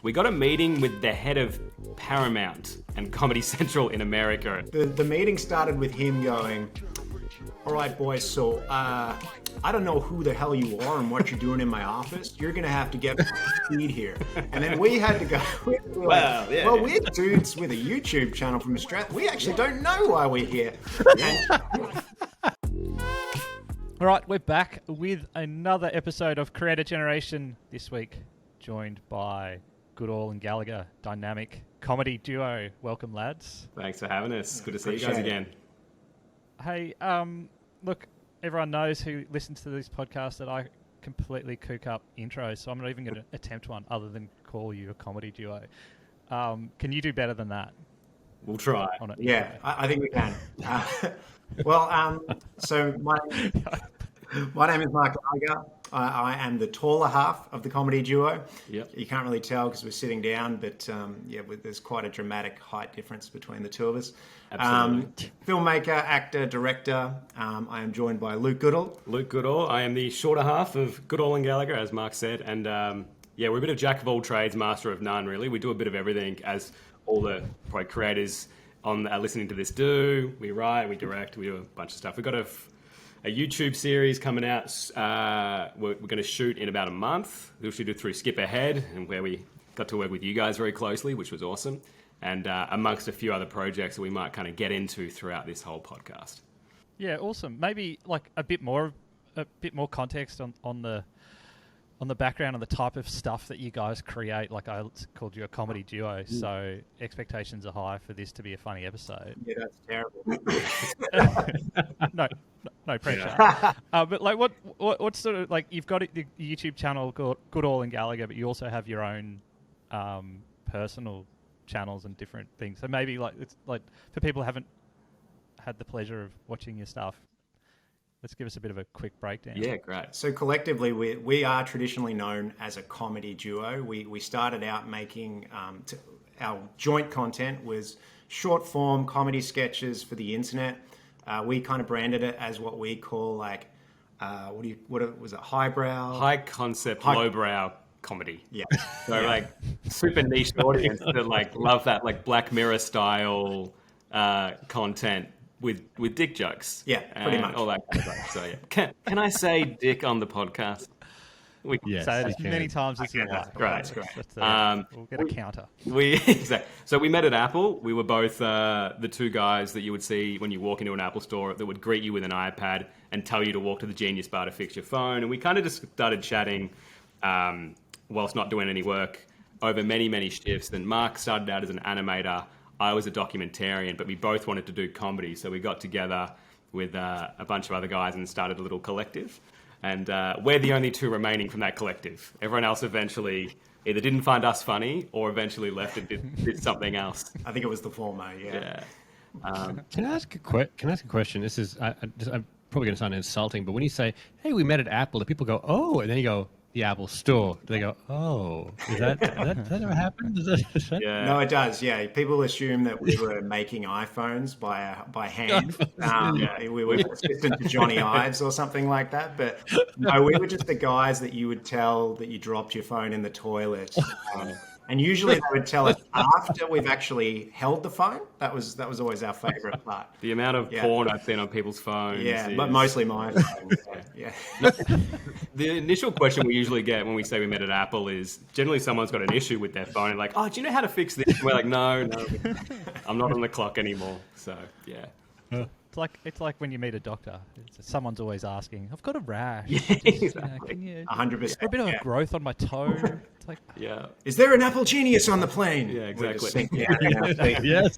We got a meeting with the head of Paramount and Comedy Central in America. The meeting started with him going, all right, boys, so I don't know who the hell you are and what you're doing in my office. You're going to have to get my feed here. And then we had to go, we're dudes with a YouTube channel from Australia. We actually don't know why we're here. All right, we're back with another episode of Creator Generation this week, joined by Goodall and Gallagher, dynamic comedy duo. Welcome, lads. Thanks for having us. Good to see you guys again. Hey, look, everyone knows who listens to this podcast that I completely cook up intros, so I'm not even going to attempt one other than call you a comedy duo. Can you do better than that? We'll try. Yeah, I think we can. So my name is Mark Gallagher. I am the taller half of the comedy duo. Yep. You can't really tell because we're sitting down, but there's quite a dramatic height difference between the two of us. Absolutely. Filmmaker, actor, director. I am joined by Luke Goodall. Luke Goodall. I am the shorter half of Goodall and Gallagher, as Mark said. And we're a bit of jack of all trades, master of none, really. We do a bit of everything, as all the probably creators on listening to this do. We write, we direct, we do a bunch of stuff. We've got a YouTube series coming out. We're going to shoot in about a month. We'll shoot it through Skip Ahead, and where we got to work with you guys very closely, which was awesome. And amongst a few other projects that we might kind of get into throughout this whole podcast. Yeah, awesome. Maybe like a bit more context on the background and the type of stuff that you guys create. Like I called you a comedy duo, so expectations are high for this to be a funny episode. Yeah, that's terrible. No pressure. Yeah. But like, what sort of, like, you've got the YouTube channel called Goodall and Gallagher, but you also have your own personal channels and different things. So maybe like it's like for people who haven't had the pleasure of watching your stuff, let's give us a bit of a quick breakdown. Yeah, great. So collectively, we are traditionally known as a comedy duo. We started out making our joint content was short form comedy sketches for the internet. We kind of branded it as what we call like what was it? Highbrow, high concept, lowbrow comedy. Yeah. So like super niche audience that like love that like Black Mirror style content. With dick jokes. Yeah, pretty much. All that kind of stuff. So yeah. Can I say dick on the podcast? We can say it as many times as you like. Great. We'll get a counter. Exactly. So we met at Apple. We were both the two guys that you would see when you walk into an Apple store that would greet you with an iPad and tell you to walk to the Genius Bar to fix your phone. And we kind of just started chatting whilst not doing any work over many, many shifts. Then Mark started out as an animator. I was a documentarian, but we both wanted to do comedy. So we got together with a bunch of other guys and started a little collective. And we're the only two remaining from that collective. Everyone else eventually either didn't find us funny or eventually left and did something else. I think it was the former, yeah. Can I ask a question? This is I'm probably going to sound insulting, but when you say, hey, we met at Apple, do people go, oh, and then you go, the Apple Store. They go, oh, does that ever happen? Yeah. No, it does. Yeah, people assume that we were making iPhones by hand. We were assistant to Johnny Ives or something like that. But no, we were just the guys that you would tell that you dropped your phone in the toilet. And usually they would tell us after we've actually held the phone. That was always our favourite part. The amount of porn I've seen on people's phones. Yeah, but mostly my phone. Yeah. The initial question we usually get when we say we met at Apple is generally someone's got an issue with their phone and like, oh, do you know how to fix this? And we're like, no, I'm not on the clock anymore. So, yeah. It's like when you meet a doctor. Someone's always asking, I've got a rash. Yeah, exactly. Can you 100%. a bit of a growth on my toe. It's like, yeah. Is there an Apple Genius on the plane? Yeah, exactly. Yes.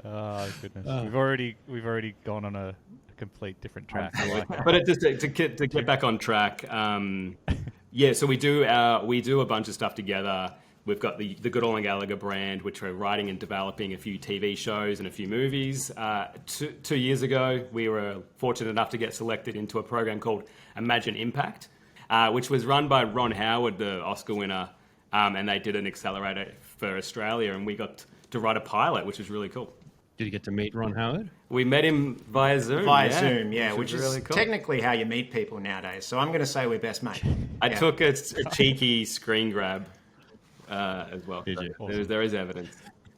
Oh goodness. We've already gone on a complete different track. I like that. But it just to get back on track, so we do a bunch of stuff together. We've got the Goodall and Gallagher brand, which we're writing and developing a few TV shows and a few movies. 2 years ago, we were fortunate enough to get selected into a program called Imagine Impact, which was run by Ron Howard, the Oscar winner, and they did an accelerator for Australia, and we got to write a pilot, which was really cool. Did you get to meet Ron Howard? We met him via Zoom. Via Zoom, yeah, which is really cool. technically how you meet people nowadays. So I'm going to say we're best mates. I took a cheeky screen grab as well. Did you? So there is evidence.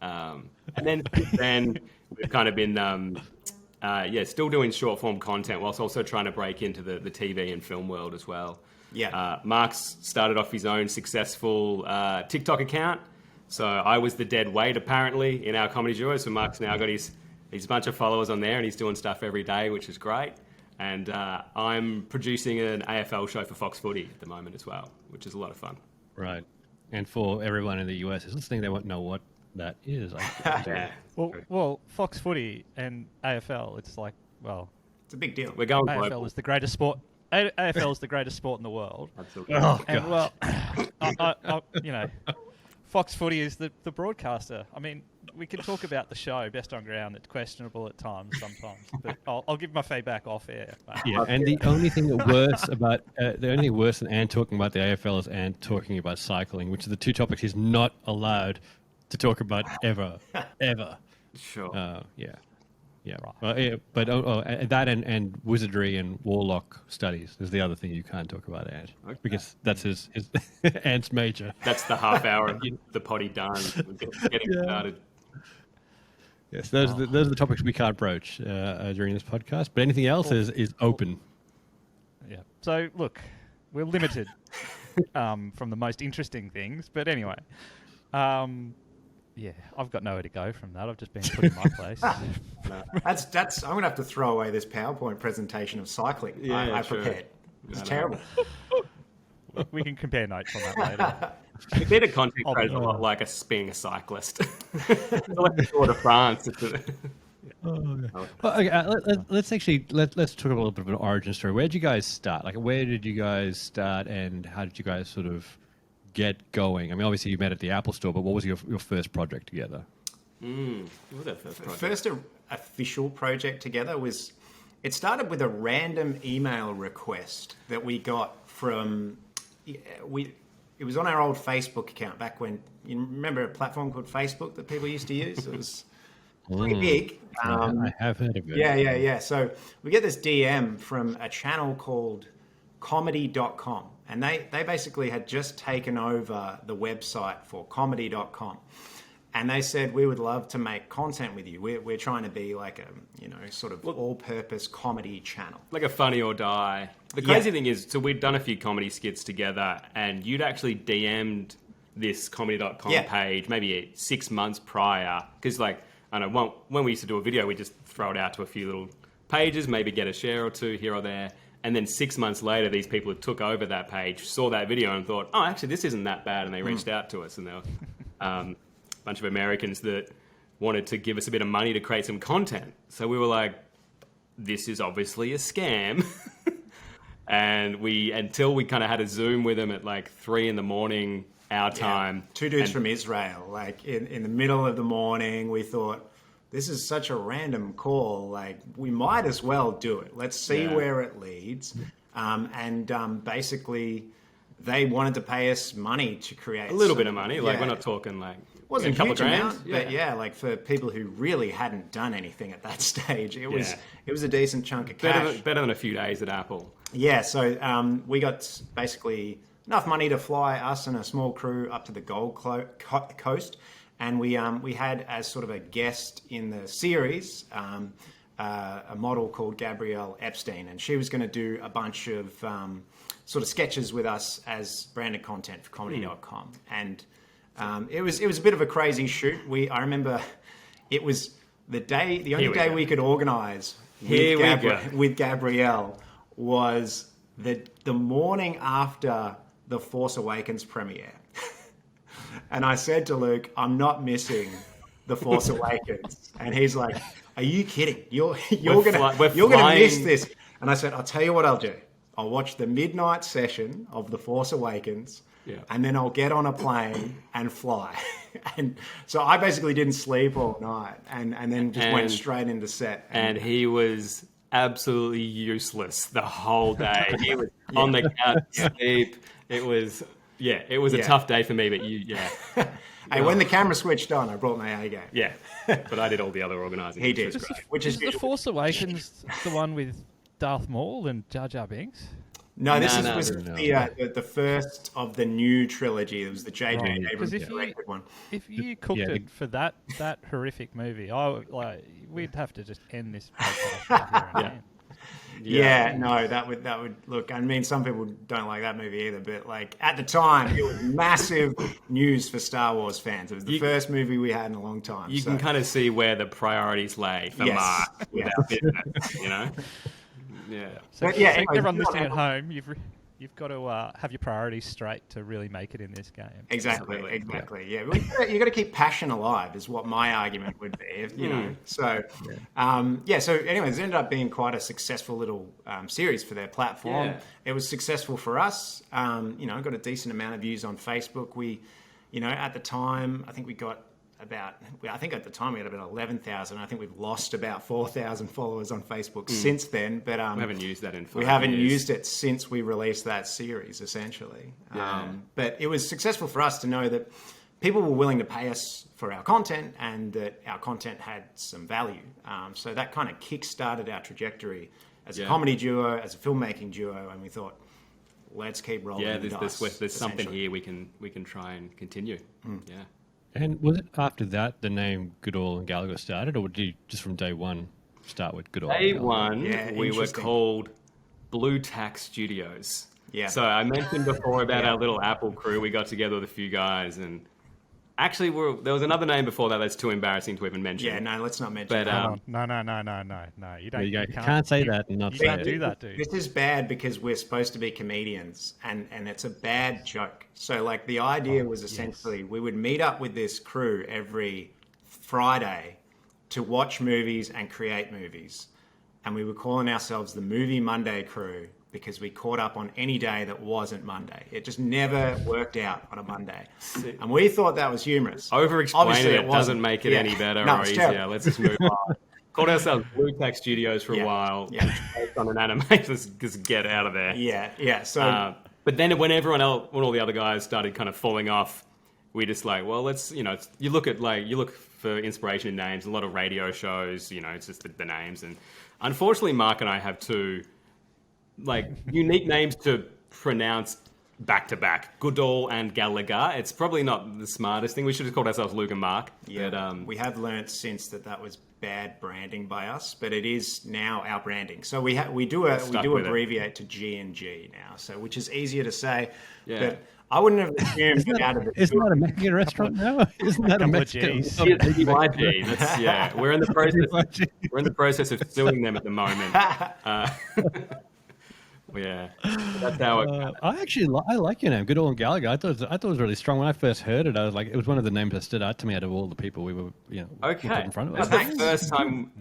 And then we've kind of been, still doing short form content whilst also trying to break into the TV and film world as well. Yeah. Mark's started off his own successful TikTok account. So I was the dead weight, apparently, in our comedy duo. So Mark's now got his bunch of followers on there, and he's doing stuff every day, which is great. And I'm producing an AFL show for Fox Footy at the moment as well, which is a lot of fun. Right. And for everyone in the US who's listening, they won't know what that is. Yeah. Well, Fox Footy and AFL, it's like, well, it's a big deal. We're going AFL global. is the greatest sport. AFL is the greatest sport in the world. Absolutely. Oh, And God. well, Fox Footy is the broadcaster. I mean, we can talk about the show, Best on Ground. It's questionable at times, sometimes, but I'll give my feedback off air. Mate. Yeah, and the only thing worse than Anne talking about the AFL is Anne talking about cycling, which are the two topics he's not allowed to talk about ever. Sure. Yeah. But that and wizardry and warlock studies is the other thing you can't talk about, Ant, because that's his Ant's major. That's the half hour of the potty done. We're getting started. Yes, those are the topics we can't broach during this podcast. But anything else is open. Yeah. So look, we're limited from the most interesting things, but anyway. Yeah, I've got nowhere to go from that. I've just been put in my place. That's. I'm going to have to throw away this PowerPoint presentation of cycling. Yeah, I sure. prepared. It's terrible. We can compare notes on that later. We need a content creator a lot like us being a cyclist. It's like the Tour de France. Well, okay, let's talk about a little bit of an origin story. Where did you guys start? Like, where did you guys start, and how did you guys sort of get going? I mean, obviously you met at the Apple Store, but what was your first project together? What was that first project? First official project together was, it started with a random email request that we got from, it was on our old Facebook account back when, you remember a platform called Facebook that people used to use? It was pretty big. I have heard of it. Yeah. So we get this DM from a channel called comedy.com. And they basically had just taken over the website for comedy.com. And they said, we would love to make content with you. We're trying to be like a, sort of all-purpose comedy channel. Like a Funny or Die. The crazy thing is, so we'd done a few comedy skits together, and you'd actually DM'd this comedy.com page maybe 6 months prior. Because, like, I don't know, when we used to do a video, we just throw it out to a few little pages, maybe get a share or two here or there. And then 6 months later, these people who took over that page saw that video and thought, oh, actually, this isn't that bad. And they reached out to us. And there were a bunch of Americans that wanted to give us a bit of money to create some content. So we were like, this is obviously a scam. And until we kind of had a Zoom with them at like 3 a.m, our time. Two dudes from Israel, like in the middle of the morning, we thought, this is such a random call. Like, we might as well do it. Let's see where it leads. Basically, they wanted to pay us money to create a little bit of money. Like, we're not talking like it wasn't a couple huge grand. Amount, but like for people who really hadn't done anything at that stage, it was a decent chunk of cash. Better than a few days at Apple. Yeah. So we got basically enough money to fly us and a small crew up to the Gold Coast. And we had as sort of a guest in the series a model called Gabrielle Epstein, and she was going to do a bunch of sort of sketches with us as branded content for comedy.com. And it was a bit of a crazy shoot. I remember it was the only day we could organise with Gabrielle was the morning after the Force Awakens premiere. And I said to Luke, I'm not missing The Force Awakens. And he's like, are you kidding? You're gonna miss this. And I said, I'll tell you what I'll do. I'll watch the midnight session of The Force Awakens, and then I'll get on a plane and fly. And so I basically didn't sleep all night and then just went straight into set. And he was absolutely useless the whole day. He was on the couch asleep. It was... Yeah, it was a tough day for me, but Hey, when the camera switched on, I brought my A game. Yeah, but I did all the other organising. He did, which is the Force Awakens the one with Darth Maul and Jar Jar Binks? No, this was the first of the new trilogy. It was the J.J. Abrams directed one. If you cooked it for that horrific movie, we'd have to just end this podcast right here. No, that would look. I mean, some people don't like that movie either, but like at the time, it was massive news for Star Wars fans. It was the first movie we had in a long time. You can kind of see where the priorities lay for Mark with our business, you know. Yeah. So everyone listening at home, you've got to have your priorities straight to really make it in this game. Exactly. Yeah, you got to keep passion alive, is what my argument would be. You know, so So, anyways, it ended up being quite a successful little series for their platform. Yeah. It was successful for us. Got a decent amount of views on Facebook. We, at the time, I think we got about 11,000. I think we've lost about 4,000 followers on Facebook since then. But we haven't used that in 5 years. We haven't used it since we released that series, essentially. Yeah. But it was successful for us to know that people were willing to pay us for our content and that our content had some value. So that kind of kick-started our trajectory as a comedy duo, as a filmmaking duo, and we thought, let's keep rolling the dice. There's something here we can try and continue. Yeah. And was it after that the name Goodall and Gallagher started, or did you just from day one start with Goodall? Day one, we were called Blue Tack Studios. Yeah. So I mentioned before about our little Apple crew. We got together with a few guys, and actually there was another name before that that's too embarrassing to even mention. Yeah, no, let's not mention but, that. No. You can't say that and not you say can't it. do that, dude. This is bad because we're supposed to be comedians, and it's a bad joke. So, like, the idea was essentially we would meet up with this crew every Friday to watch movies and create movies. And we were calling ourselves the Movie Monday crew because we caught up on any day that wasn't Monday. It just never worked out on a Monday. And we thought that was humorous. Over-explaining it doesn't make it any better or easier. Terrible. Let's just move on. Called ourselves Blue Tack Studios for a while. Yeah. Based on an animation, just get out of there. Yeah. So, but then when all the other guys started kind of falling off, we just like, well, let's, you look for inspiration in names. A lot of radio shows, it's just the names. And unfortunately, Mark and I have two unique names to pronounce back to back. Goodall and Gallagher. It's probably not the smartest thing. We should have called ourselves Luke and Mark. Yeah, but, we have learnt since that was bad branding by us, but it is now our branding. So we do abbreviate to G&G now, so which is easier to say. Yeah. But I wouldn't have assumed out of it. Isn't that a Mexican restaurant now? Isn't that a Mexican? Yeah, we're in the process of suing them at the moment. Yeah, that's how it goes. I like your name, Goodall and Gallagher. I thought it was really strong when I first heard it. I was like, it was one of the names that stood out to me out of all the people we were, put in front of us. That's the first time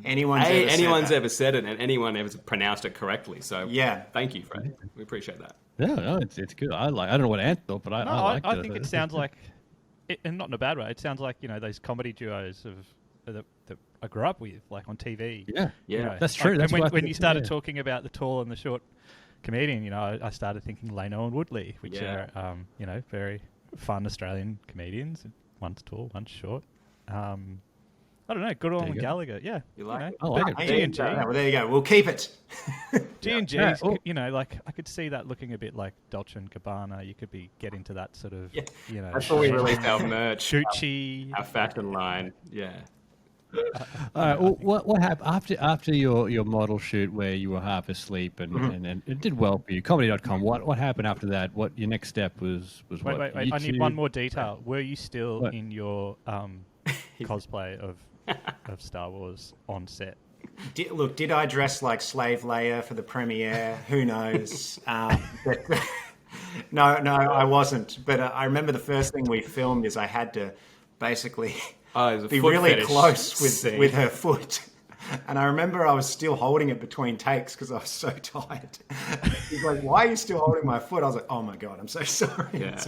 anyone's ever said it, and anyone ever pronounced it correctly. So thank you, Fred. We appreciate that. Yeah, no, it's good. I don't know what Ant thought, but I think it sounds like, and not in a bad way. It sounds like those comedy duos that I grew up with, like on TV. Yeah, that's true. That's when you started talking about the tall and the short comedian, I started thinking Leno and Woodley, which are very fun Australian comedians. One's tall, one's short. I don't know, Goodall and Gallagher. Yeah, you like it? I like it. G&G. Well, there you go. We'll keep it. G&G. I could see that looking a bit like Dolce and Gabbana. You could be getting to that sort of, That's where we released our merch, Gucci, our fashion line. Yeah. All right. Well, what happened after your model shoot where you were half asleep and it did well for you? Comedy.com. What happened after that? What your next step was? Wait. I need one more detail. Were you still in your cosplay of Star Wars on set? Did I dress like Slave Leia for the premiere? Who knows? No, I wasn't. But I remember the first thing we filmed is I had to basically be really close with her foot. And I remember I was still holding it between takes because I was so tired. He's like, "Why are you still holding my foot?" I was like, "Oh my God, I'm so sorry." Yeah.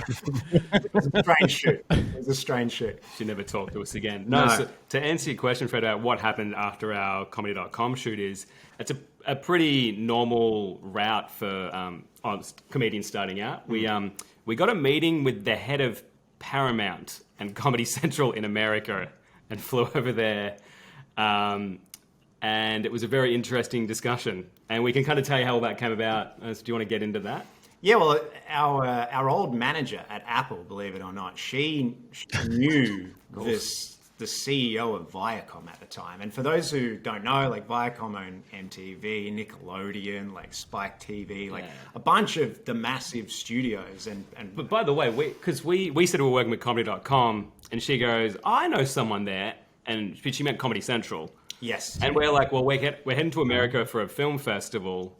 It was a strange shoot. She never talked to us again. No. So to answer your question, Fred, about what happened after our comedy.com shoot it's a pretty normal route for comedians starting out. We we got a meeting with the head of Paramount and Comedy Central in America and flew over there. And it was a very interesting discussion. And we can kind of tell you how all that came about. Do you want to get into that? Yeah, well, our old manager at Apple, believe it or not, she knew the CEO of Viacom at the time. And for those who don't know, like Viacom owned MTV, Nickelodeon, like Spike TV, like a bunch of the massive studios. But by the way, because we said we were working with comedy.com, and she goes, I know someone there. And she meant Comedy Central. Yes. And we're like, well, we're heading to America for a film festival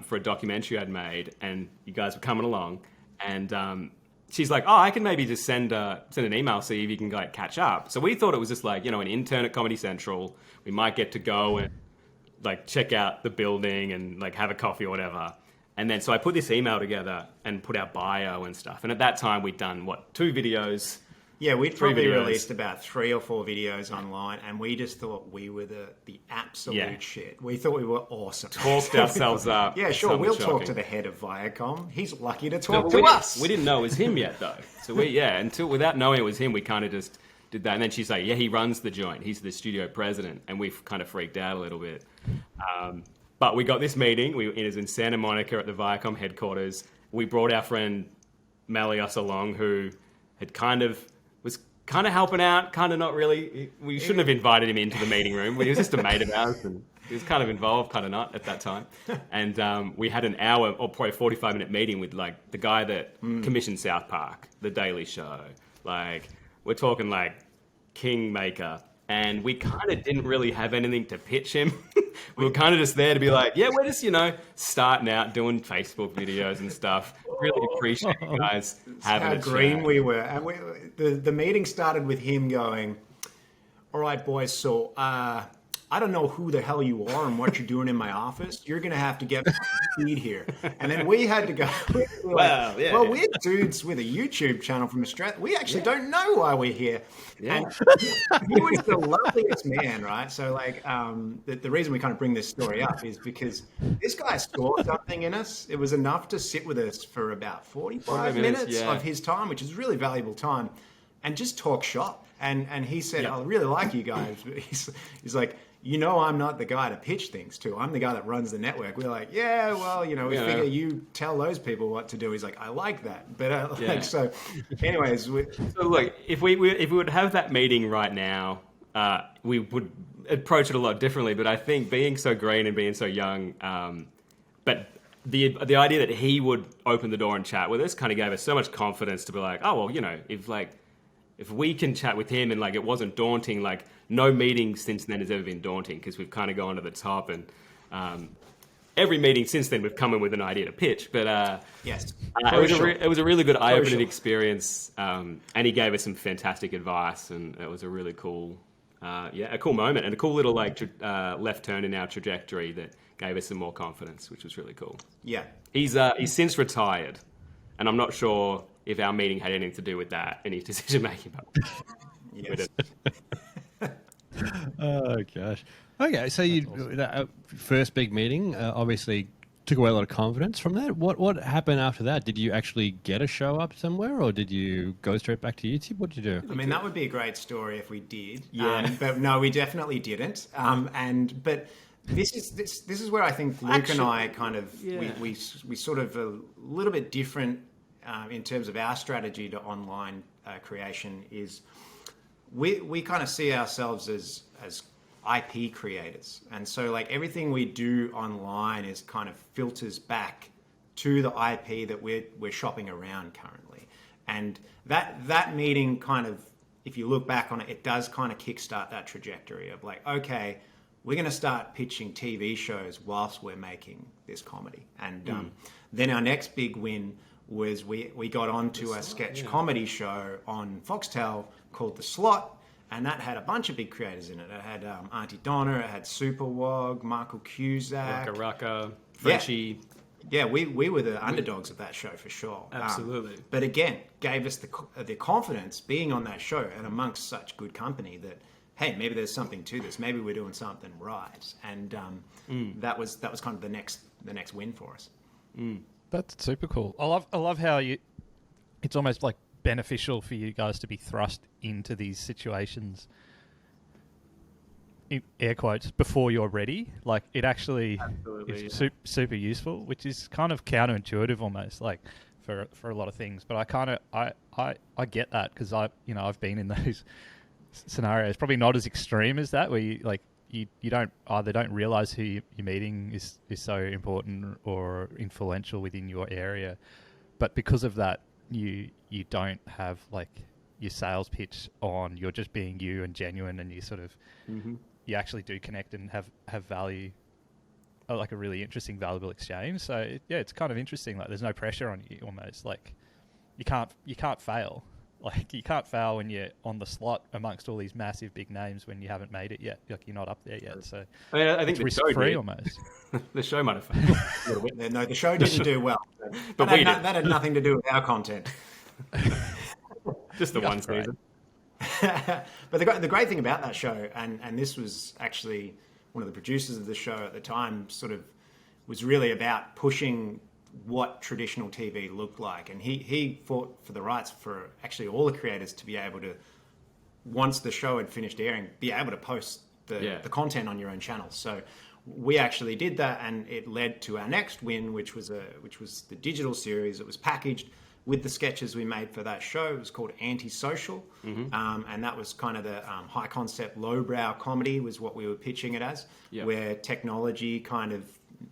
for a documentary I'd made, and you guys were coming along. And she's like, I can maybe just send an email, see if you can like catch up. So we thought it was just like, an intern at Comedy Central. We might get to go and like check out the building and like have a coffee or whatever. And then so I put this email together and put our bio and stuff. And at that time we'd done 2 videos. Yeah, we'd probably released about 3 or 4 videos online, and we just thought we were the absolute shit. We thought we were awesome. Talked ourselves up. Yeah, sure, we'll talk to the head of Viacom. He's lucky to talk to us. We didn't know it was him yet, though. So without knowing it was him, we kind of just did that. And then she's like, yeah, he runs the joint. He's the studio president. And we've kind of freaked out a little bit. But we got this meeting. It was in Santa Monica at the Viacom headquarters. We brought our friend Melios along, who had was kind of helping out, kind of not really. We shouldn't have invited him into the meeting room. He was just a mate of ours, and he was kind of involved, kind of not at that time. And we had an hour or probably 45-minute meeting with like the guy that commissioned South Park, The Daily Show. Like we're talking like Kingmaker. And we kind of didn't really have anything to pitch him. We were kind of just there to be like, yeah, we're just, starting out doing Facebook videos and stuff. Really appreciate you guys having a chat. How green we were. And the meeting started with him going, all right, boys, so I don't know who the hell you are and what you're doing in my office. You're going to have to get feed here. And then we had to go, we're dudes with a YouTube channel from Australia. We actually don't know why we're here. Yeah. And he was the loveliest man, right? So like the reason we kind of bring this story up is because this guy saw something in us. It was enough to sit with us for about 45 minutes of his time, which is really valuable time, and just talk shop. And he said, I really like you guys. He's like, I'm not the guy to pitch things to. I'm the guy that runs the network. We're like, we figure you tell those people what to do. He's like, I like that. But so anyways. So look, if we would have that meeting right now, we would approach it a lot differently. But I think being so green and being so young, but the idea that he would open the door and chat with us kind of gave us so much confidence to be like, oh, well, if we can chat with him and like it wasn't daunting, like no meeting since then has ever been daunting because we've kind of gone to the top, and every meeting since then we've come in with an idea to pitch. But yes, it was a really good eye-opening experience, and he gave us some fantastic advice, and it was a really cool, a cool moment and a cool little left turn in our trajectory that gave us some more confidence, which was really cool. Yeah, he's since retired, and I'm not sure if our meeting had anything to do with that, any decision making. Yes. Oh gosh. Okay, so that first big meeting obviously took away a lot of confidence from that. What happened after that? Did you actually get a show up somewhere, or did you go straight back to YouTube? What did you do? I mean, that would be a great story if we did. Yeah. But no, we definitely didn't. But this is where I think Luke and I kind of we sort of a little bit different. In terms of our strategy to online creation is we kind of see ourselves as IP creators. And so like everything we do online is kind of filters back to the IP that we're shopping around currently. And that meeting kind of, if you look back on it, it does kind of kickstart that trajectory of like, okay, we're going to start pitching TV shows whilst we're making this comedy. And then our next big win was we got onto a sketch comedy show on Foxtel called The Slot, and that had a bunch of big creators in it. It had Auntie Donna, it had Superwog, Michael Cusack, Raka, Frenchie. Yeah, we were the underdogs of that show for sure. Absolutely. But again, gave us the confidence being on that show and amongst such good company that, hey, maybe there's something to this. Maybe we're doing something right. And that was kind of the next win for us. That's super cool. I love how it's almost like beneficial for you guys to be thrust into these situations, in air quotes, before you're ready. Like, it actually is super useful, which is kind of counterintuitive almost, like for a lot of things. But I kind of I get that, because I've been in those scenarios, probably not as extreme as that, where you don't realize who you're meeting is so important or influential within your area, but because of that, you don't have like your sales pitch on. You're just being you and genuine, and you sort of you actually do connect and have value, like a really interesting, valuable exchange. So it's kind of interesting. Like, there's no pressure on you almost. Like, you can't fail. Like, you can't fail when you're on the slot amongst all these massive big names when you haven't made it yet. Like, you're not up there yet. So I mean, I think it's risk-free almost. The show might have failed. No, the show didn't do well. But that had nothing to do with our content. Just the one season. But the great thing about that show, and this was actually one of the producers of the show at the time, sort of was really about pushing what traditional TV looked like, and he fought for the rights for actually all the creators to be able to, once the show had finished airing, be able to post the content on your own channel. So we actually did that, and it led to our next win, which was the digital series. It was packaged with the sketches we made for that show. It was called Antisocial, and that was kind of the high concept, lowbrow comedy was what we were pitching it as, where technology kind of,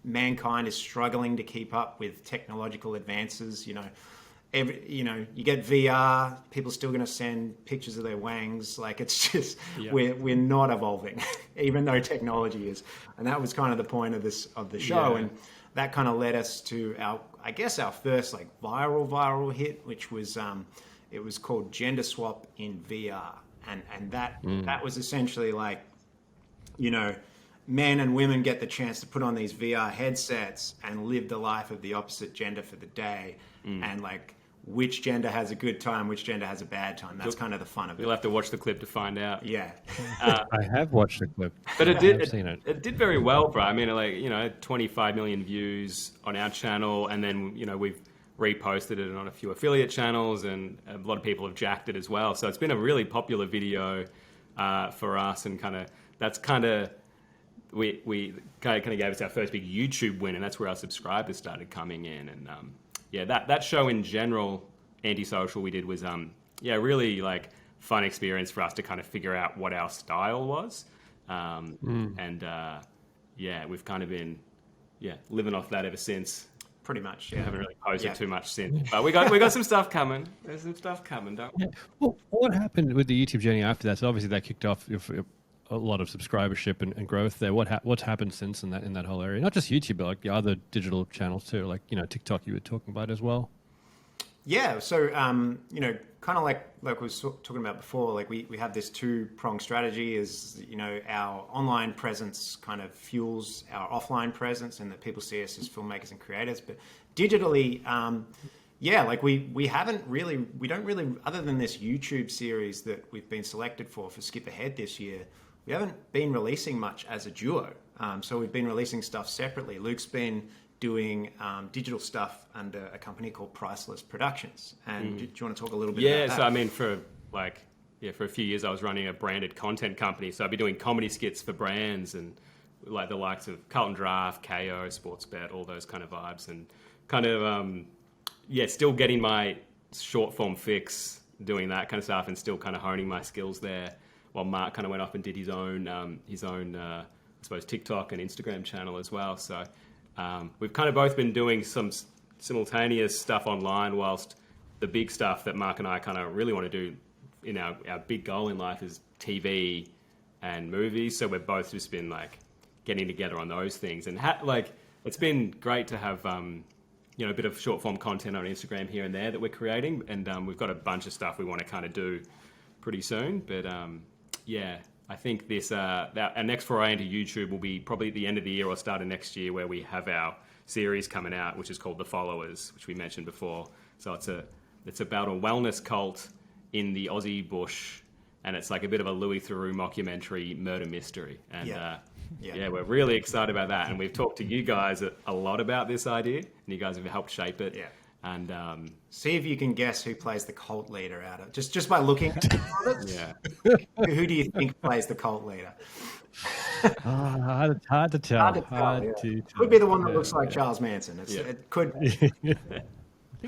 mankind is struggling to keep up with technological advances. You get VR, people still going to send pictures of their wangs. Like, it's just we're not evolving, even though technology is. And that was kind of the point of the show, and that kind of led us to our first like viral hit, which was it was called Gender Swap in VR, and that was essentially like, men and women get the chance to put on these VR headsets and live the life of the opposite gender for the day. And like, which gender has a good time, which gender has a bad time. That's kind of the fun of it. You'll have to watch the clip to find out. Yeah. I have watched the clip. But I've seen it. It did very well, bro. I mean, 25 million views on our channel, and then, we've reposted it on a few affiliate channels, and a lot of people have jacked it as well. So it's been a really popular video for us, and that's we kind of gave us our first big YouTube win, and that's where our subscribers started coming in. And that show in general, Antisocial, we did was really like fun experience for us to kind of figure out what our style was. And we've kind of been living off that ever since. Pretty much. We haven't really posted too much since, but we got some stuff coming. There's some stuff coming, don't we? Well, what happened with the YouTube journey after that? So obviously that kicked off a lot of subscribership and growth there. What's happened since in that whole area? Not just YouTube, but like the other digital channels too, like TikTok you were talking about as well. Yeah, so kind of like we were talking about before, like we have this two-pronged strategy. Is our online presence kind of fuels our offline presence, and that people see us as filmmakers and creators. But digitally, like we don't really, other than this YouTube series that we've been selected for Skip Ahead this year, we haven't been releasing much as a duo. So we've been releasing stuff separately. Luke's been doing digital stuff under a company called Priceless Productions. And do you want to talk a little bit about that? So I mean, for a few years I was running a branded content company. So I'd be doing comedy skits for brands, and like the likes of Carlton Draft, KO, Sportsbet, all those kind of vibes, and kind of still getting my short form fix, doing that kind of stuff, and still kind of honing my skills there. While Mark kind of went off and did his own I suppose TikTok and Instagram channel as well. So we've kind of both been doing some simultaneous stuff online, whilst the big stuff that Mark and I kind of really want to do in our big goal in life is TV and movies. So we've both just been like getting together on those things, and it's been great to have a bit of short form content on Instagram here and there that we're creating, and we've got a bunch of stuff we want to kind of do pretty soon. But I think this our next foray into YouTube will be probably at the end of the year or start of next year, where we have our series coming out, which is called The Followers, which we mentioned before. So it's about a wellness cult in the Aussie bush, and it's like a bit of a Louis Theroux mockumentary murder mystery. And we're really excited about that. And we've talked to you guys a lot about this idea, and you guys have helped shape it. And See if you can guess who plays the cult leader out of just by looking at it. yeah, Who do you think plays the cult leader? Hard to tell. Hard to tell. Yeah. Could be the one that looks like Charles Manson. It could. I think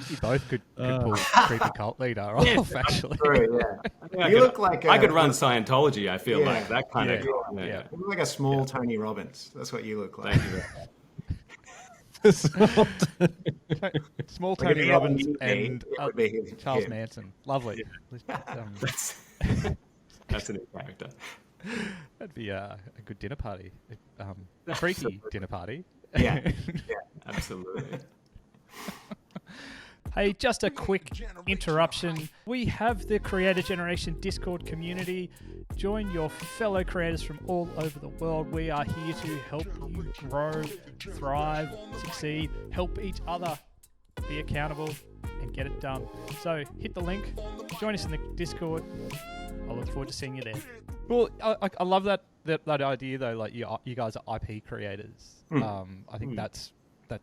you both could pull creepy cult leader off, actually. True, yeah. You look like I could run Scientology. I feel Yeah. like that kind of. Yeah. You look like a small Tony Robbins. That's what you look like. Thank you. Small Like, if Tony he had Robbins a and it would be him. Charles Yeah. Manson. Lovely. That's a new character. That'd be a good dinner party. A freaky dinner party. Yeah. Absolutely. Hey, just a quick interruption. We have the Creator Generation Discord community. Join your fellow creators from all over the world. We are here to help you grow, thrive, succeed, help each other be accountable and get it done. So hit the link, join us in the Discord. I look forward to seeing you there. Well, I love that idea though. Like you guys are IP creators. I think that's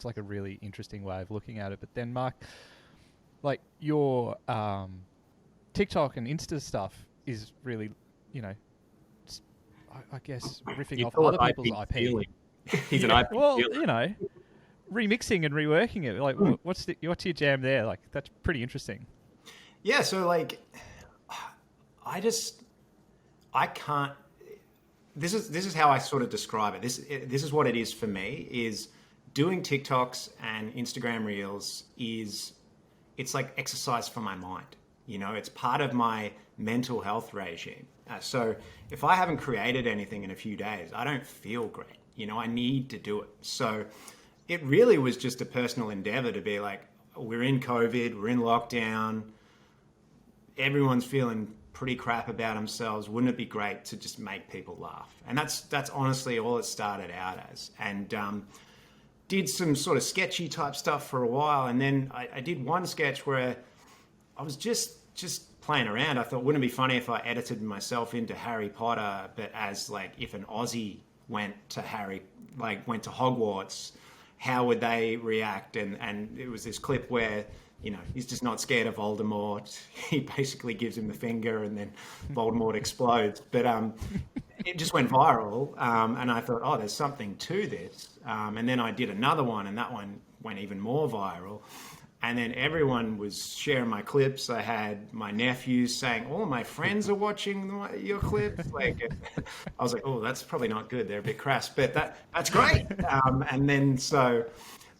like a really interesting way of looking at it. But then, Mark, like your TikTok and Insta stuff is really, I guess riffing You off call other it people's IP. stealing. He's an IP. Well, stealer. remixing and reworking it. Like, what's your jam there? Like, that's pretty interesting. Yeah, so like, I can't. This is how I sort of describe it. This is what it is for me. Is doing TikToks and Instagram Reels it's like exercise for my mind. It's part of my mental health regime. So if I haven't created anything in a few days, I don't feel great. I need to do it. So it really was just a personal endeavor to be like, we're in COVID, we're in lockdown, everyone's feeling pretty crap about themselves. Wouldn't it be great to just make people laugh? And that's honestly all it started out as. And did some sort of sketchy type stuff for a while, and then I did one sketch where I was just playing around. I thought, wouldn't it be funny if I edited myself into Harry Potter, but as like if an Aussie went to Hogwarts, how would they react? And it was this clip where he's just not scared of Voldemort. He basically gives him the finger, and then Voldemort explodes. But it just went viral, and I thought, oh, there's something to this. And then I did another one, and that one went even more viral. And then everyone was sharing my clips. I had my nephews saying, all my friends are watching your clips. Like, I was like, oh, that's probably not good. They're a bit crass, but that's great. And then so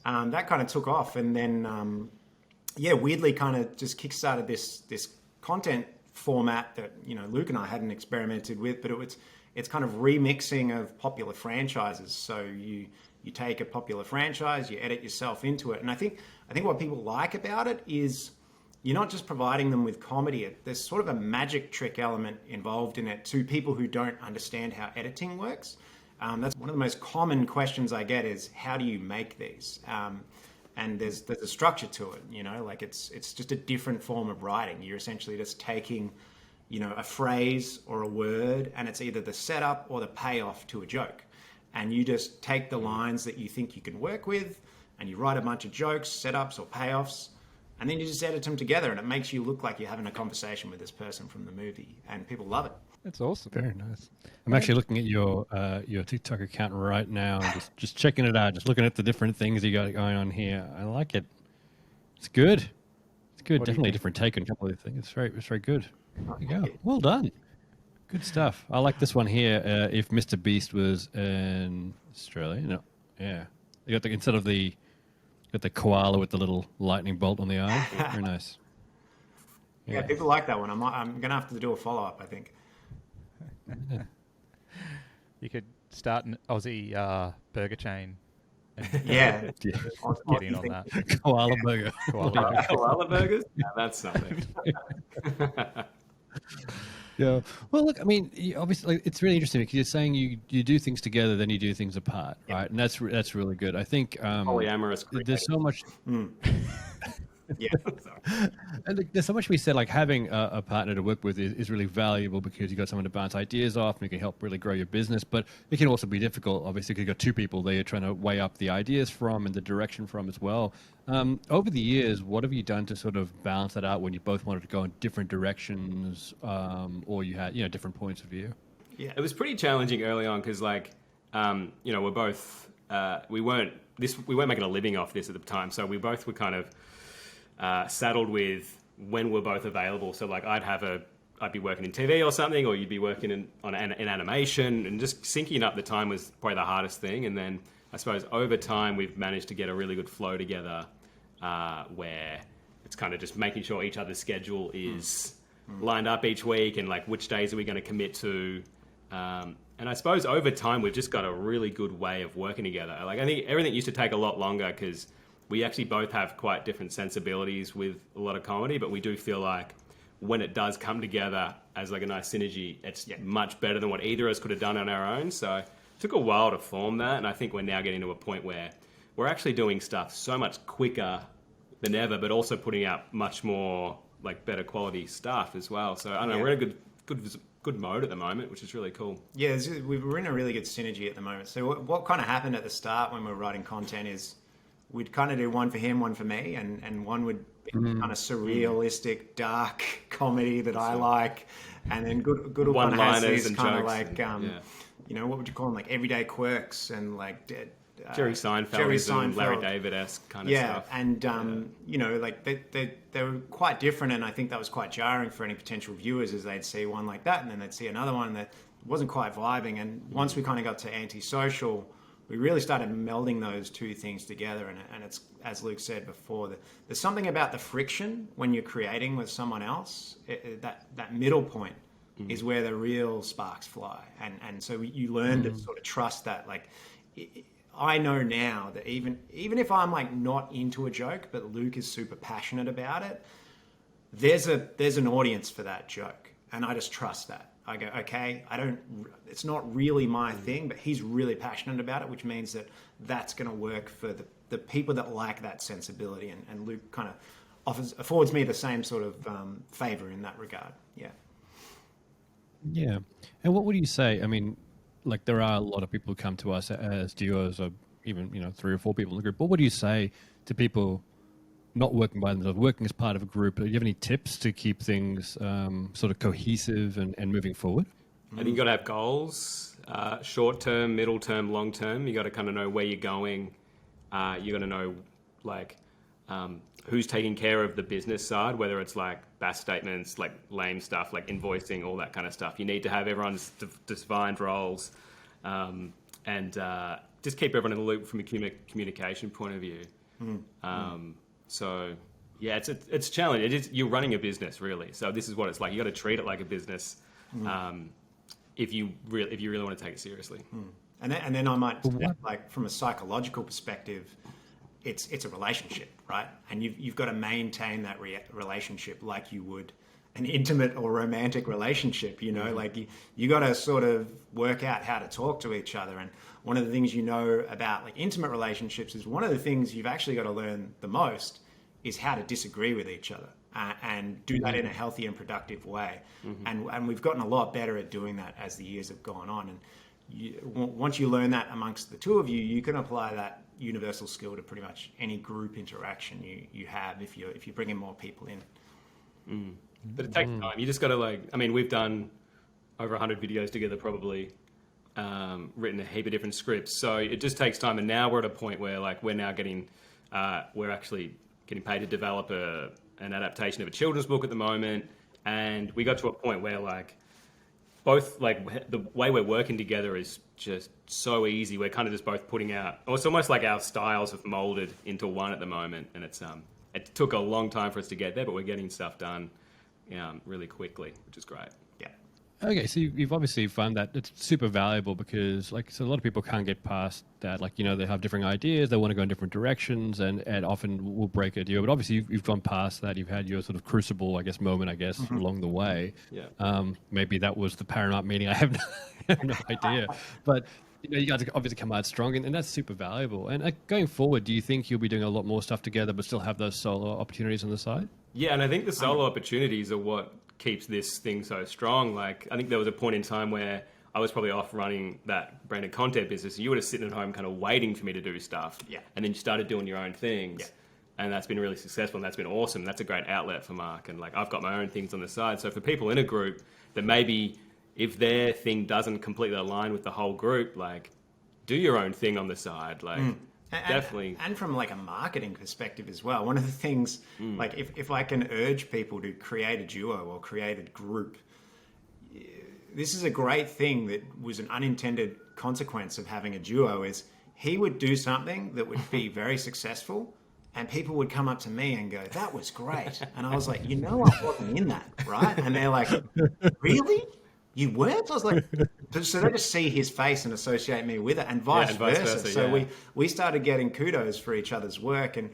that kind of took off. And then, weirdly kind of just kickstarted this content format that, Luke and I hadn't experimented with, but it's kind of remixing of popular franchises. So you take a popular franchise, you edit yourself into it. And I think what people like about it is you're not just providing them with comedy. There's sort of a magic trick element involved in it to people who don't understand how editing works. That's one of the most common questions I get is, how do you make these? And there's a structure to it, like it's just a different form of writing. You're essentially just taking, a phrase or a word, and it's either the setup or the payoff to a joke. And you just take the lines that you think you can work with, and you write a bunch of jokes, setups or payoffs, and then you just edit them together, and it makes you look like you're having a conversation with this person from the movie, and people love it. That's awesome. Very nice. I'm actually looking at your TikTok account right now, and just checking it out, just looking at the different things you got going on here. I like it. It's good. It's good. Definitely a different take on a couple of things. It's very good. There you go. Well done. Good stuff. I like this one here. If Mr. Beast was in Australia, yeah, you got instead of the koala with the little lightning bolt on the eye. Very nice. Yeah, people like that one. I'm gonna have to do a follow up, I think. You could start an Aussie burger chain. Yeah. Get in on that. Koala burger. Koala burgers? Yeah, that's something. Yeah. Well, look, I mean, obviously, it's really interesting because you're saying you do things together, then you do things apart, right? And that's really good. I think Polyamorous. there's so much. Yeah. And there's so much we said, like having a partner to work with is really valuable because you've got someone to bounce ideas off and you can help really grow your business. But it can also be difficult, obviously, because you've got two people there you're trying to weigh up the ideas from and the direction from as well. Over the years, what have you done to sort of balance that out when you both wanted to go in different directions or you had, different points of view? Yeah, it was pretty challenging early on because, like, we're both we weren't making a living off this at the time, so we both were kind of saddled with when we're both available. So, like, I'd be working in TV or something, or you'd be working in animation, and just syncing up the time was probably the hardest thing. And then I suppose over time we've managed to get a really good flow together, where it's kind of just making sure each other's schedule is lined up each week, and like which days are we going to commit to. And I suppose over time, we've just got a really good way of working together. Like, I think everything used to take a lot longer because we actually both have quite different sensibilities with a lot of comedy, but we do feel like when it does come together as like a nice synergy, it's much better than what either of us could have done on our own. So it took a while to form that. And I think we're now getting to a point where we're actually doing stuff so much quicker than ever, but also putting out much more like better quality stuff as well. So I don't know, we're in a good mode at the moment, which is really cool. Yeah, we're in a really good synergy at the moment. So what kind of happened at the start when we were writing content is we'd kind of do one for him, one for me, and one would be kind of surrealistic, dark comedy that I like, and then Goodall kind of has these kind of like, what would you call them, like everyday quirks and like Jerry Seinfeld, Larry David-esque kind of stuff. And like they were quite different, and I think that was quite jarring for any potential viewers, as they'd see one like that and then they'd see another one that wasn't quite vibing. And once we kind of got to Antisocial, we really started melding those two things together. And it's, as Luke said before, there's something about the friction when you're creating with someone else, that middle point is where the real sparks fly. And so you learn to sort of trust that. Like, I know now that even if I'm like not into a joke, but Luke is super passionate about it, there's an audience for that joke, and I just trust that. I go, okay, it's not really my thing, but he's really passionate about it, which means that that's going to work for the people that like that sensibility, and Luke kind of affords me the same sort of favor in that regard. Yeah. And what would you say? I mean, like there are a lot of people who come to us as duos, or even 3 or 4 people in the group. But what do you say to people not working by themselves, working as part of a group? Do you have any tips to keep things sort of cohesive and moving forward? I think you got to have goals, short term, middle term, long term. You got to kind of know where you're going. You got to know like who's taking care of the business side, whether it's like BAS statements, like lame stuff, like invoicing, all that kind of stuff. You need to have everyone's defined roles, and just keep everyone in the loop from a communication point of view. So yeah, it's a challenge. You're running a business, really. So this is what it's like. You got to treat it like a business if you really want to take it seriously. And then I might like from a psychological perspective, it's a relationship, right? And you've got to maintain that relationship like you would an intimate or romantic relationship, like you got to sort of work out how to talk to each other. And one of the things about like intimate relationships is one of the things you've actually got to learn the most is how to disagree with each other and do that in a healthy and productive way. And we've gotten a lot better at doing that as the years have gone on. And once you learn that amongst the two of you, you can apply that universal skill to pretty much any group interaction you have if you bring in more people in. But it takes time. You just got to we've done over 100 videos together, probably written a heap of different scripts. So it just takes time. And now we're at a point where like we're actually getting paid to develop an adaptation of a children's book at the moment. And we got to a point where like both like the way we're working together is just so easy. We're kind of just both putting out, or it's almost like our styles have molded into one at the moment. And it took a long time for us to get there, but we're getting stuff done really quickly, which is great. Yeah. Okay, so you've obviously found that it's super valuable because, like, so a lot of people can't get past that. Like, they have different ideas, they want to go in different directions, and often will break a deal. But obviously, you've gone past that. You've had your sort of crucible, moment, along the way. Yeah. Maybe that was the Paramount meeting. I have no idea. But you guys obviously come out strong, and that's super valuable. And going forward, do you think you'll be doing a lot more stuff together, but still have those solo opportunities on the side? Yeah, and I think the solo opportunities are what keeps this thing so strong. Like, I think there was a point in time where I was probably off running that branded content business. You were just sitting at home kind of waiting for me to do stuff. Yeah. And then you started doing your own things. Yeah. And that's been really successful, and that's been awesome. That's a great outlet for Mark. And like, I've got my own things on the side. So for people in a group that maybe if their thing doesn't completely align with the whole group, like, do your own thing on the side. Like, definitely. And from like a marketing perspective as well, one of the things, like if I can urge people to create a duo or create a group, this is a great thing that was an unintended consequence of having a duo is he would do something that would be very successful and people would come up to me and go, that was great. And I was like, I wasn't in that, right? And they're like, really? You weren't? I was like, so they just see his face and associate me with it, and vice versa. So we started getting kudos for each other's work. And,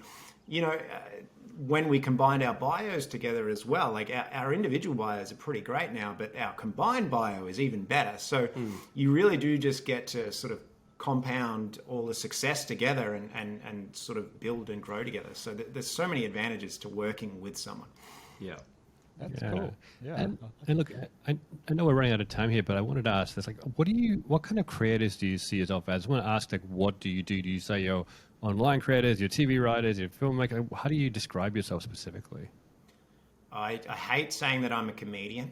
when we combined our bios together as well, like our individual bios are pretty great now, but our combined bio is even better. So you really do just get to sort of compound all the success together and sort of build and grow together. So there's so many advantages to working with someone. Yeah. That's cool. Yeah. And look, I know we're running out of time here, but I wanted to ask this: like, what kind of creators do you see yourself as? I want to ask, like, what do you do? Do you say you're online creators, you're TV writers, you're filmmaker? How do you describe yourself specifically? I hate saying that I'm a comedian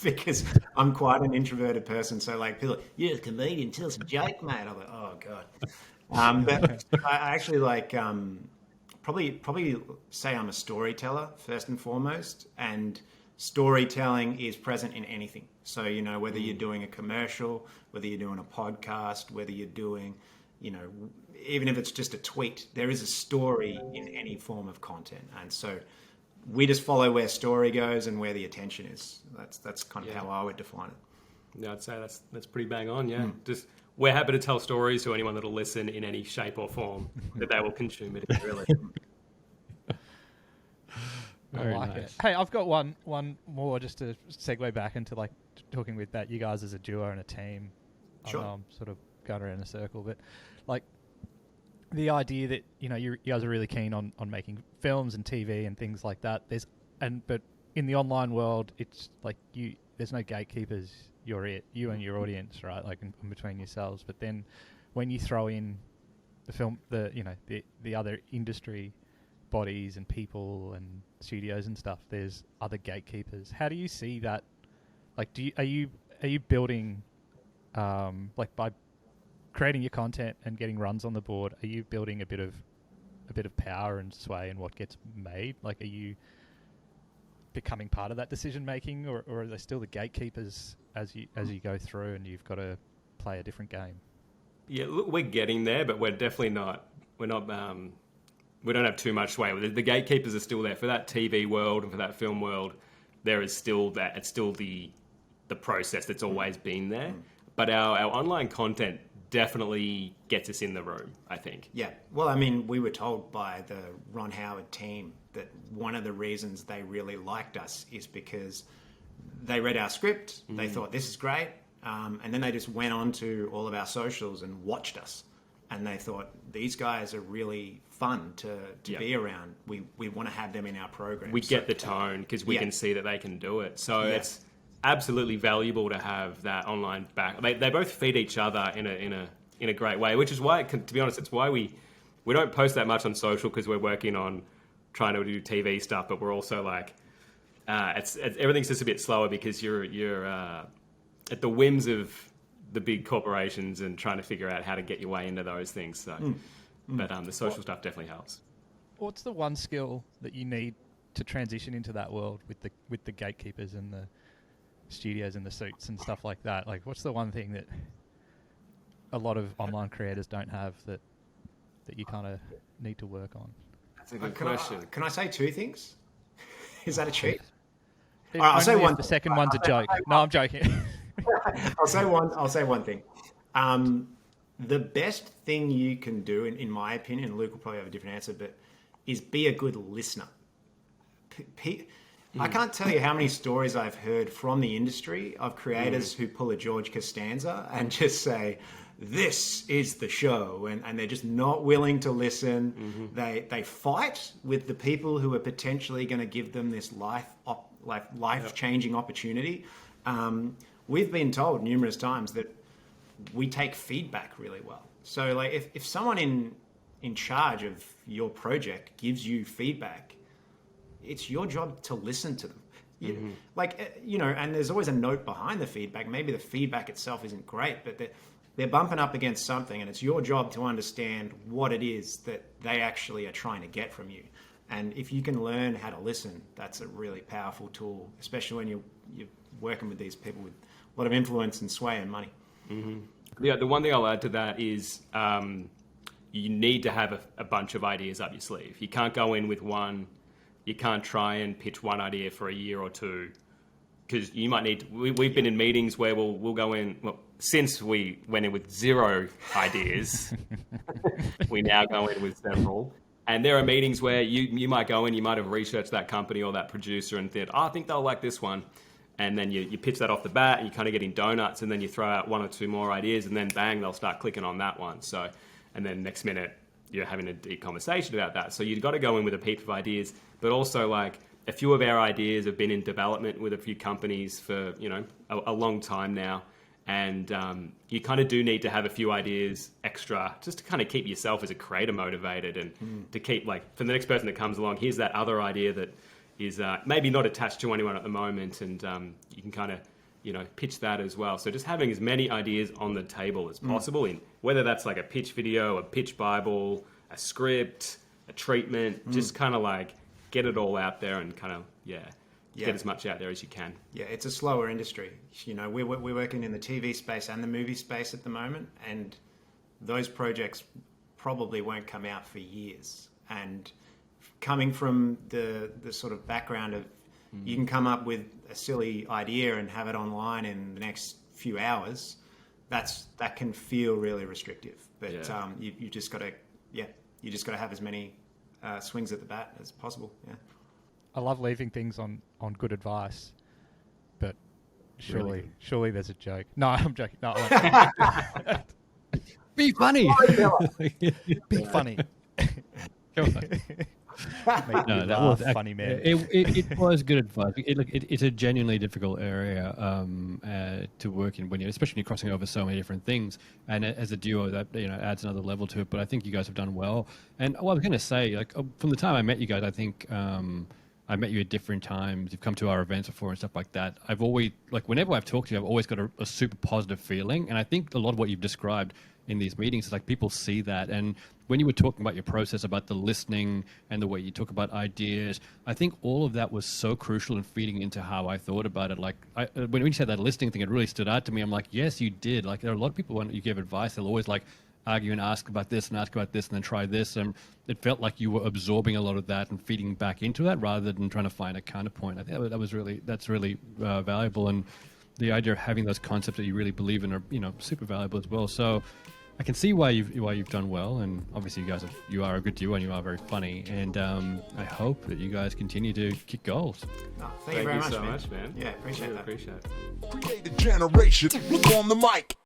because I'm quite an introverted person. So like people, you're a comedian, tell us a joke, mate. I'm like, oh god. But I actually like. Probably say I'm a storyteller first and foremost, and storytelling is present in anything. So, whether you're doing a commercial, whether you're doing a podcast, whether you're doing, even if it's just a tweet, there is a story in any form of content. And so we just follow where story goes and where the attention is. That's kind of how I would define it. Yeah, I'd say that's pretty bang on. Yeah, just we're happy to tell stories to anyone that'll listen in any shape or form that they will consume it. Really, I like it. Hey, I've got one more just to segue back into like talking with that. You guys as a duo and a team. Sure. I know I'm sort of going around in a circle, but like the idea that you guys are really keen on making films and TV and things like that. But in the online world, it's like there's no gatekeepers. You're it, you and your audience, right? Like in between yourselves. But then when you throw in the film, the other industry bodies and people and studios and stuff, there's other gatekeepers. How do you see that? Like, are you building, like by creating your content and getting runs on the board, are you building a bit of power and sway in what gets made? Like, are you becoming part of that decision making, or are they still the gatekeepers as you go through and you've got to play a different game? Yeah, look, we're getting there, but we're definitely not. We don't have too much sway. The gatekeepers are still there for that TV world and for that film world. There is still that. It's still the process that's always been there. But our online content definitely gets us in the room, I think. Yeah. Well, I mean, we were told by the Ron Howard team that one of the reasons they really liked us is because they read our script, they thought this is great, and then they just went on to all of our socials and watched us. And they thought, these guys are really fun to be around. We want to have them in our program. We get the tone because we can see that they can do it. So it's absolutely valuable to have that online back. They both feed each other in a great way, which is why, to be honest, it's why we don't post that much on social, because we're working on trying to do TV stuff, but we're also like, it's everything's just a bit slower because you're at the whims of the big corporations and trying to figure out how to get your way into those things. So, but the social stuff definitely helps. What's the one skill that you need to transition into that world with the gatekeepers and the studios and the suits and stuff like that? Like, what's the one thing that a lot of online creators don't have that you kind of need to work on? That's a good question. Can I say two things? Is that a cheat? All right, I'll say one. The second one's a joke. No, I'm joking. I'll say one thing. The best thing you can do, in my opinion, Luke will probably have a different answer, but is be a good listener. I can't tell you how many stories I've heard from the industry of creators who pull a George Costanza and just say, this is the show, and they're just not willing to listen. They fight with the people who are potentially going to give them this life-changing opportunity. We've been told numerous times that we take feedback really well. So like if someone in charge of your project gives you feedback, it's your job to listen to them. And there's always a note behind the feedback. Maybe the feedback itself isn't great, but they're bumping up against something, and it's your job to understand what it is that they actually are trying to get from you. And if you can learn how to listen, that's a really powerful tool, especially when you're working with these people with a lot of influence and sway and money. Yeah, the one thing I'll add to that is you need to have a bunch of ideas up your sleeve. You can't go in with one. You can't try and pitch one idea for a year or two, because you might need to, we've been in meetings where we'll go in, well, since we went in with 0 ideas, we now go in with several. And there are meetings where you might go in, you might have researched that company or that producer and think, I think they'll like this one. And then you pitch that off the bat, and you're kind of getting donuts, and then you throw out 1 or 2 more ideas, and then bang, they'll start clicking on that one. So, and then next minute, you're having a deep conversation about that. So you've got to go in with a heap of ideas, but also like a few of our ideas have been in development with a few companies for, a long time now. And you kind of do need to have a few ideas extra just to kind of keep yourself as a creator motivated, and to keep, like, for the next person that comes along, here's that other idea that is maybe not attached to anyone at the moment, and you can kind of, pitch that as well. So just having as many ideas on the table as possible, in whether that's like a pitch video, a pitch Bible, a script, a treatment, just kind of like get it all out there and kind of, get as much out there as you can. Yeah, it's a slower industry. We're working in the TV space and the movie space at the moment, and those projects probably won't come out for years. And coming from the sort of background of you can come up with a silly idea and have it online in the next few hours, that can feel really restrictive. But you just got to have as many swings at the bat as possible. Yeah. I love leaving things on good advice, but surely there's a joke. No, I'm joking. No, be funny. Be funny. Come on. No, that was funny, man. It was good advice. It's a genuinely difficult area to work in especially when you're crossing over so many different things. And as a duo, that adds another level to it. But I think you guys have done well. And what I was going to say, from the time I met you guys, I think I met you at different times. You've come to our events before and stuff like that. I've always, whenever I've talked to you, I've always got a super positive feeling. And I think a lot of what you've described in these meetings is people see that. And when you were talking about your process, about the listening and the way you talk about ideas, I think all of that was so crucial in feeding into how I thought about it. When you said that listening thing, it really stood out to me. I'm like, yes, you did. There are a lot of people, when you give advice, they'll always argue and ask about this and ask about this and then try this. And it felt like you were absorbing a lot of that and feeding back into that rather than trying to find a counterpoint. I think that's really valuable. And the idea of having those concepts that you really believe in are, super valuable as well. So I can see why you've done well, and obviously you are a good duo and you are very funny, and I hope that you guys continue to kick goals. Thank you very much, so much, man. Yeah, appreciate that. Appreciate it. Create a generation. Look on the mic.